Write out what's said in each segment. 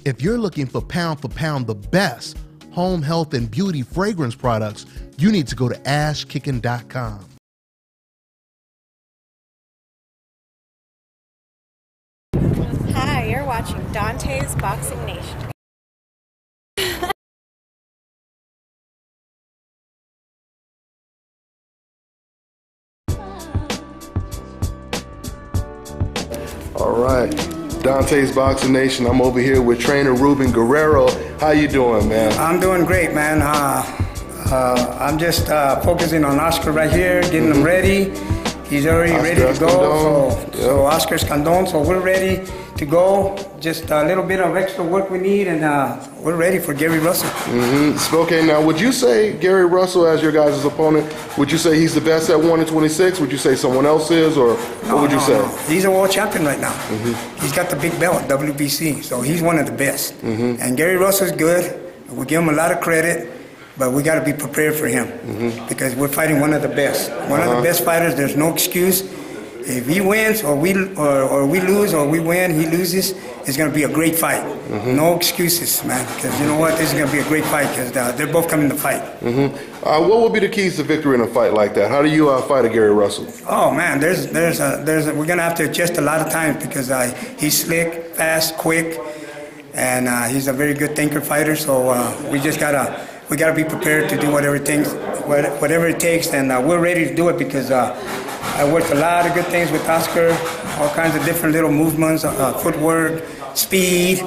If you're looking for pound the best home health and beauty fragrance products, you need to go to ashkickin.com. Hi, you're watching DONTAE'S Boxing Nation. All right, DONTAE'S Boxing Nation. I'm over here with trainer Ruben Gurrerero. How you doing, man? I'm doing great, man. I'm just focusing on Oscar right here, getting him ready. He's already ready to go. So Russell-Escondon, so we're ready to go. Just a little bit of extra work we need, and we're ready for Gary Russell. Okay, now would you say Gary Russell as your guys' opponent, would you say he's the best at 126? Would you say someone else is, or what would you say? No. He's a world champion right now. He's got the big belt, WBC, so he's one of the best. And Gary Russell's good. We give him a lot of credit. But we got to be prepared for him because we're fighting one of the best. One of the best fighters. There's no excuse. If he wins or we lose or we win, he loses, it's going to be a great fight. No excuses, man. Because you know what? This is going to be a great fight because they're both coming to fight. What would be the keys to victory in a fight like that? How do you fight a Gary Russell? Oh man, we're going to have to adjust a lot of times because he's slick, fast, quick, and he's a very good thinker fighter. So we just we got to be prepared to do whatever it takes, and we're ready to do it because I worked a lot of good things with Oscar, all kinds of different little movements, footwork, speed,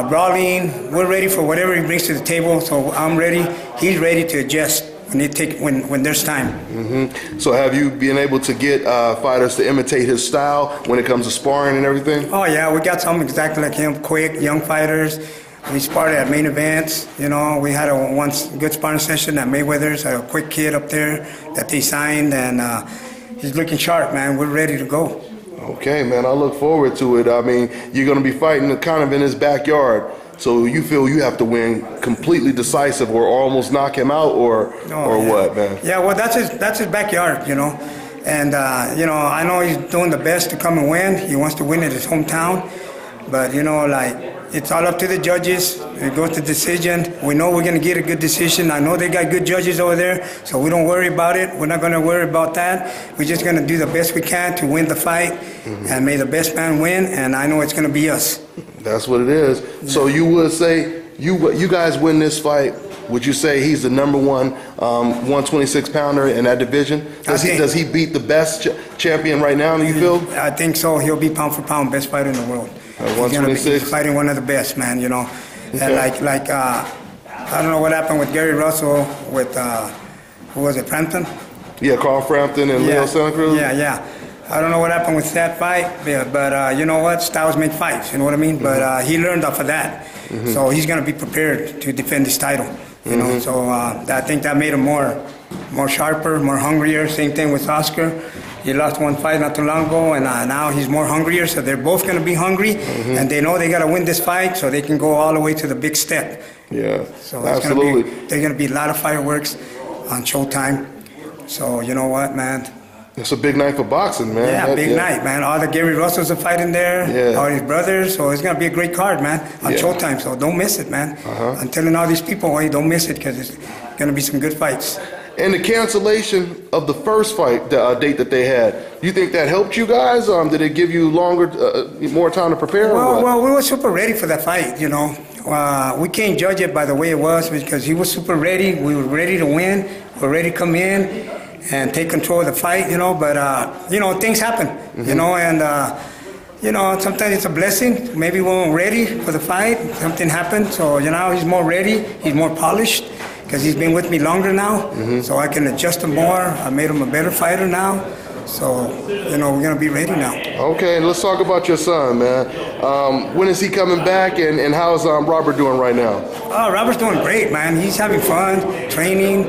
brawling. We're ready for whatever he brings to the table, so I'm ready. He's ready to adjust when there's time. So have you been able to get fighters to imitate his style when it comes to sparring and everything? Oh yeah, we got some exactly like him, quick, young fighters. We sparred at main events, you know. We had a once good sparring session at Mayweather's, a quick kid up there that they signed, and he's looking sharp, man. We're ready to go. Okay, man, I look forward to it. I mean, you're going to be fighting kind of in his backyard, so you feel you have to win completely decisive or almost knock him out or what, man? Yeah, well, that's his backyard, you know. And, you know, I know he's doing the best to come and win. He wants to win at his hometown. But, you know, like, it's all up to the judges. It goes to decision. We know we're going to get a good decision. I know they got good judges over there, so we don't worry about it. We're not going to worry about that. We're just going to do the best we can to win the fight, and may the best man win, and I know it's going to be us. That's what it is. Yeah. So you would say, you guys win this fight, would you say he's the #1 126-pounder in that division? Does he beat the best champion right now, do you feel? I think so. He'll be pound for pound best fighter in the world. He's fighting one of the best, man, you know. Okay. And I don't know what happened with Gary Russell with, who was it, Frampton? Yeah, Carl Frampton and Leo Santa Cruz? Yeah. I don't know what happened with that fight, but you know what? Styles make fights, you know what I mean? But he learned off of that. So he's going to be prepared to defend his title, you know. So I think that made him more sharper, more hungrier. Same thing with Oscar. He lost one fight not too long ago, and now he's more hungrier. So they're both going to be hungry, and they know they got to win this fight so they can go all the way to the big step. Yeah, so absolutely. There's going to be a lot of fireworks on Showtime. So you know what, man? It's a big night for boxing, man. Yeah, big night, man. All the Gary Russells are fighting there, all his brothers. So it's going to be a great card, man, on Showtime. So don't miss it, man. I'm telling all these people, hey, don't miss it because it's going to be some good fights. And the cancellation of the first fight date that they had, you think that helped you guys? Did it give you more time to prepare? Well, we were super ready for that fight, you know. We can't judge it by the way it was because he was super ready. We were ready to win. We were ready to come in and take control of the fight, you know. But, you know, things happen, you know, and, you know, sometimes it's a blessing. Maybe we weren't ready for the fight. Something happened. So, you know, he's more ready. He's more polished. Because he's been with me longer now, so I can adjust him more. I made him a better fighter now. So, you know, we're going to be ready now. Okay, let's talk about your son, man. When is he coming back, and how's Robert doing right now? Oh, Robert's doing great, man. He's having fun, training,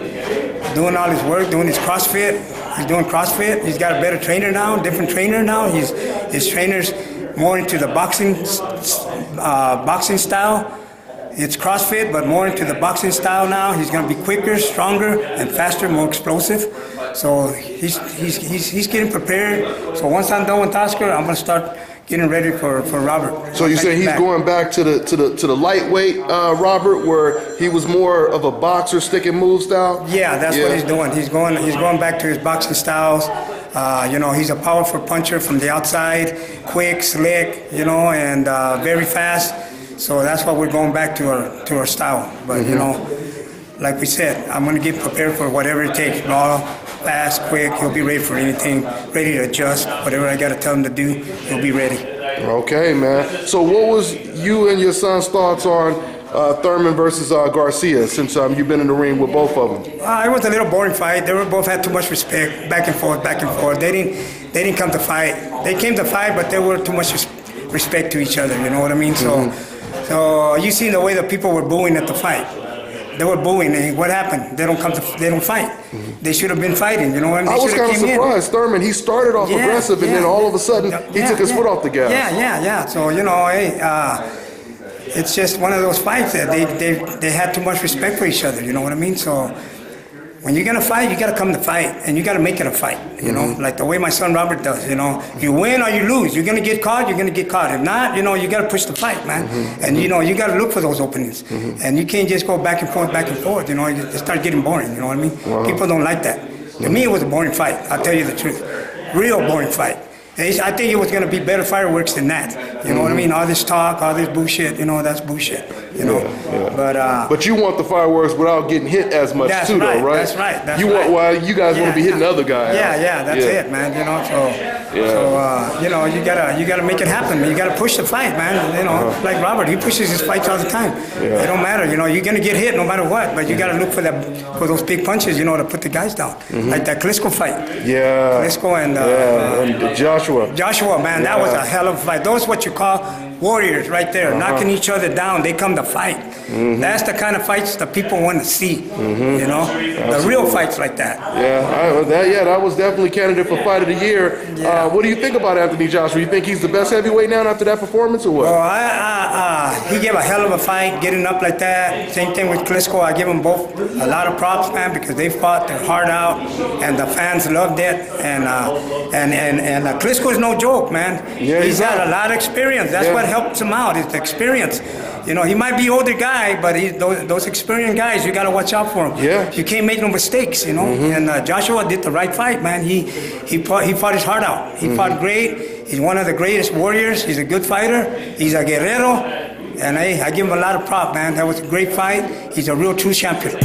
doing all his work, doing his CrossFit. He's doing CrossFit. He's got a better trainer now, different trainer now. His trainer's more into the boxing style. It's CrossFit, but more into the boxing style now. He's going to be quicker, stronger, and faster, more explosive. So he's getting prepared. So once I'm done with Oscar, I'm going to start getting ready for Robert. So you say he's going back to the lightweight Robert, where he was more of a boxer, stick and move style? Yeah, that's what he's doing. He's going back to his boxing styles. You know, he's a powerful puncher from the outside, quick, slick, you know, and very fast. So that's why we're going back to our style. But you know, like we said, I'm going to get prepared for whatever it takes. Raw, fast, quick. He'll be ready for anything, ready to adjust. Whatever I got to tell him to do, he'll be ready. Okay, man. So what was you and your son's thoughts on Thurman versus Garcia, since you've been in the ring with both of them? It was a little boring fight. They both had too much respect, back and forth, back and forth. They didn't come to fight. They came to fight, but they were too much respect to each other. You know what I mean? So you seen the way the people were booing at the fight. They were booing, and what happened? They don't fight. They should have been fighting. You know what I mean? I was kind of surprised. Thurman, he started off aggressive, and then all of a sudden he took his foot off the gas. Yeah. So you know, it's just one of those fights that they had too much respect for each other. You know what I mean? So when you're gonna fight, you gotta come to fight, and you gotta make it a fight. You know, like the way my son Robert does. You know, you win or you lose. You're gonna get caught. You're gonna get caught. If not, you know, you gotta push the fight, man. And you know, you gotta look for those openings. And you can't just go back and forth, back and forth. You know, it start getting boring. You know what I mean? People don't like that. To me, it was a boring fight. I'll tell you the truth. Real boring fight. I think it was going to be better fireworks than that. You know what I mean? All this talk, all this bullshit, you know, that's bullshit. You know? But you want the fireworks without getting hit as much too, though, right? That's right. That's you guys want to be hitting the other guy. Yeah, that's it, man. You know, so you know, you gotta make it happen, man. You gotta push the fight, man. You know, like Robert, he pushes his fights all the time. It don't matter, you know, you're gonna get hit no matter what, but you gotta look for those big punches, you know, to put the guys down. Like that Klitschko fight. Yeah. Klitschko and Joshua, man, that was a hell of a fight. Those what you call warriors right there, knocking each other down. They come to fight. That's the kind of fights that people want to see. You know, the real fights like that. That was definitely candidate for Fight of the Year. What do you think about Anthony Joshua? You think he's the best heavyweight now after that performance, or what? Well, he gave a hell of a fight, getting up like that. Same thing with Klitschko. I give them both a lot of props, man, because they fought their heart out, and the fans loved it. And Klitschko is no joke, man. He's got a lot of experience. That's what helps him out. It's the experience. You know, he might be older guy, but those experienced guys, you got to watch out for him. You can't make no mistakes, you know. And Joshua did the right fight, man. He fought his heart out. He fought great. He's one of the greatest warriors. He's a good fighter. He's a Gurrerero. And I give him a lot of prop, man. That was a great fight. He's a real true champion.